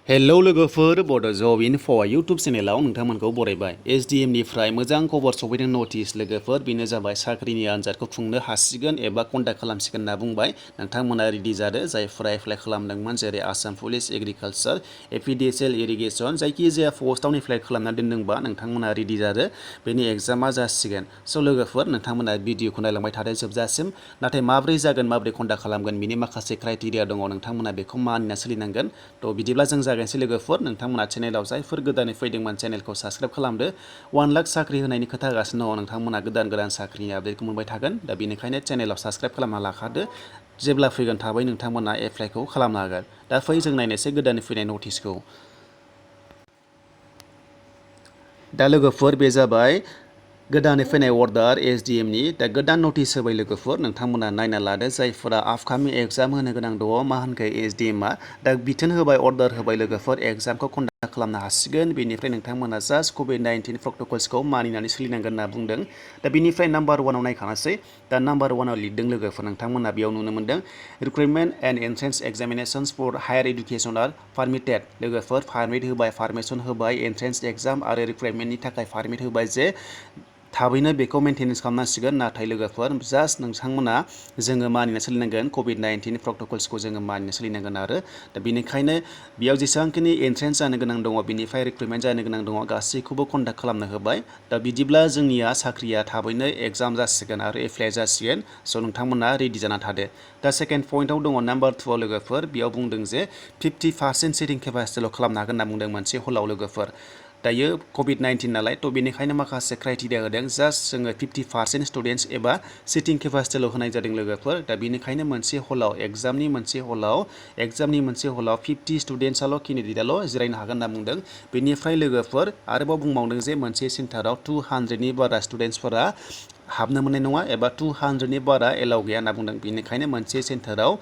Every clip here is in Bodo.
हेलौ लोगोफोर बड' जब इनफ' इउटुब चेनेलाव नोंथांमोनखौ बरायबाय एसडिएम निफ्राय मोजां खबर सफैदों नटिस लोगोफोर बेनो जाबाय साख्रिनि आनजादखौ खुंनो हासिगोन एबा कन्डाक्ट खालामसिगोन होनना बुंबाय नोंथांमोना रेडि जादो जायफोरा एप्लाइ खालामदोंमोन जेरै आसाम पुलिस एग्रिकालचार एपिडिएसएल इरिगेसन जायखिजाया पस्टआवनो एप्लाइ खालामना दोनदोंबा नोंथांमोना रेडि जादो बेनि एग्जामा जासिगोन स' लोगोफोर नोंथांमोना भिडिअखौ नायलांबाय थादो जोबजासिम नाथाय माब्रै जागोन माब्रै कन्डाक्ट खालामगोन बिनि माखासे क्राइटेरिया दङ नोंथांमोना बेखौ मानिना सोलिनांगोन थ' बिदिब्ला जों जागायनोसै लोगोफोर नोंथांमोना चेनेलाव जायफोर गोदानै फैदोंमोन चेनेलखौ साबस्क्राइब खालामदो 1 लाख साख्रि होनायनि खोथा गासिनो दङ नोंथांमोना गोदान साख्रिनि आपडेटखौ मोनबाय थागोन दा बेनिखायनो चेनेलाव साबस्क्राइब खालामना लाखादो जेब्ला फैगोन थाबै नोंथांमोना एप्लाइखौ खालामनो हागोन दा फै जों नायनोसै गोदानै फैनाय नटिसखौ दा लोगोफोर बे जाबाय गोदानै फैनाय अर्डार एसडिएम नि दा गोदान नटिस होबाय लोगोफोर नोंथांमोना नायना लादो जायफोरा आपकामिं एग्जाम होनो गोनां दङ मा होनखो एसडिएम आ दा बिथोन होबाय अर्डार होबाय लोगोफोर एग्जामखौ कन्डाक्ट खालामनो हासिगोन बेनिफ्राय नोंथांमोना जास्ट कभिड-19 प्रट'कल्सखौ मानिनानै सोलिनांगोन होनना बुंदों दा बिनिफ्राय नाम्बार 1 आव नायखानोसै दा नाम्बार 1 आव लिरदों लोगोफोर नोंथांमोना बेयाव नुनो मोनदों recruitment and entrance examinations for higher education are permitted लोगोफोर पारमिट होबाय पारमिसन होबाय एन्ट्रेन्स एग्जाम आरो रिक्रुइटमेन्टनि थाखाय पारमिट होबाय जे थाबैनो बेखौ मेनटेनेन्स खालामनांसिगोन नाथाय लोगोफोर जास्ट नोंथांमोना जोङो मानिना सोलिनांगोन कभिड-19 प्रट'कल्सखौ जोङो मानिना सोलिनांगोन आरो दा बेनिखायनो बेयाव जेसेबांखिनि एन्ट्रेन्स जानो गोनां दङ बिनिफ्राय रिक्रुइटमेन्ट जानो गोनां दङ गासैखौबो कन्डाक्ट खालामनो होबाय दा बिदिब्ला जोंनिया साख्रिया थाबैनो एग्जाम जासिगोन आरो एप्लाइ जासिगोन स' नोंथांमोना रेडि जाना थादो दा सेकेन्ड पइन्टआव दङ नाम्बार 2 आव लोगोफोर बेयाव बुंदों जे 50% सिटिं केपासिटिल' खालामनो हागोन होनना बुंदों मोनसे हलाव लोगोफोर दायो कभिड-19 नालाय थ' बेनिखायनो माखासे क्राइटेरिया होदों जास्ट जोङो 50% स्टुडेन्टस एबा सिटिं केपासिटिल' होनाय जादों लोगोफोर दा बेनिखायनो मोनसे हलाव एग्जामनि मोनसे हलाव 50 स्टुडेन्टसाल' केन्डिडेटआल' जिरायनो हागोन होनना बुंदों बेनिफ्राय लोगोफोर आरोबाव बुंबावदों जे मोनसे सेन्टाराव 200नि बारा स्टुडेन्टसफोरा हाबनो मोननाय नङा एबा 200नि बारा एलाउ गैया होनना बुंदों बेनिखायनो मोनसे सेन्टाराव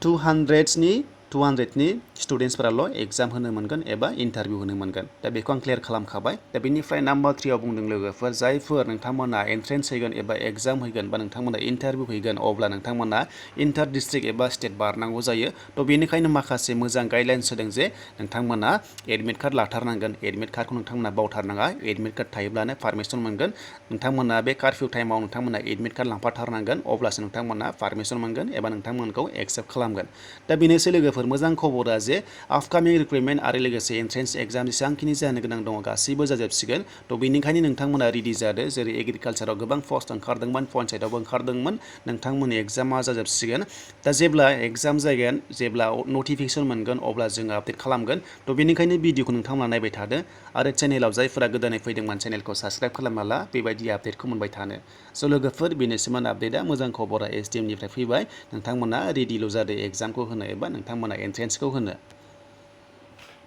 200नि स्टुडेन्टसफोराल' एग्जाम होनो मोनगोन एबा इन्टारभिउ होनो मोनगोन दा बेखौ आं क्लियार खालामखाबाय दा बेनिफ्राय नाम्बार 3 आव बुंदों लोगोफोर जायफोर नोंथांमोना एन्ट्रेन्स हैगोन एबा एग्जाम हैगोन बा नोंथांमोना इन्टारभिउ हैगोन अब्ला नोंथांमोना इन्टार डिस्ट्रिक्ट एबा स्टेट बारनांगौ जायो थ' बेनिखायनो माखासे मोजां गाइडलाइन्स होदों जे नोंथांमोना एडमिट कार्ड लाथारनांगोन एडमिट कार्डखौ नोंथांमोना बावथारनाङा एडमिट कार्ड थायोब्लानो पारमिसन मोनगोन नोंथांमोना बे कार्फिउ टाइमाव नोंथांमोना एडमिट कार्ड लांफाथारनांगोन अब्लासो नोंथांमोना पारमिसन मोनगोन एबा नोंथांमोनखौ एक्सेप्ट खालामगोन दा बेनोसै लोगोफोर मोजां खबरा जे आपकामिं रिक्रुइटमेन्ट आरो लोगोसे एन्ट्रेन्स एग्जाम जेसेबांखिनि जानो गोनां दङ गासैबो जाजोबसिगोन थ' बेनिखायनो नोंथांमोना रेडि जादो जेरै एग्रिकालचाराव गोबां पस्ट ओंखारदोंमोन पन्सायतआवबो ओंखारदोंमोन नोंथांमोननि एग्जामा जाजोबसिगोन दा जेब्ला एग्जाम जागोन जेब्ला नटिफिकेसन मोनगोन अब्ला जोङो आपडेट खालामगोन थ' बेनिखायनो भिडिअखौ नोंथांमोना नायबाय थादो आरो चेनेलाव जायफोरा गोदानै फैदोंमोन चेनेलखौ साबस्क्राइब खालामना ला बेबायदि आपडेटखौ मोनबाय थानो स' लोगोफोर बेनोसैमोन आपडेटआ मोजां खबरा एसडिएम निफ्राय फैबाय नोंथांमोना रेडिल' जादो एग्जामखौ होनो एबा नोंथांमोना एन्ट्रेन्सखौ होनो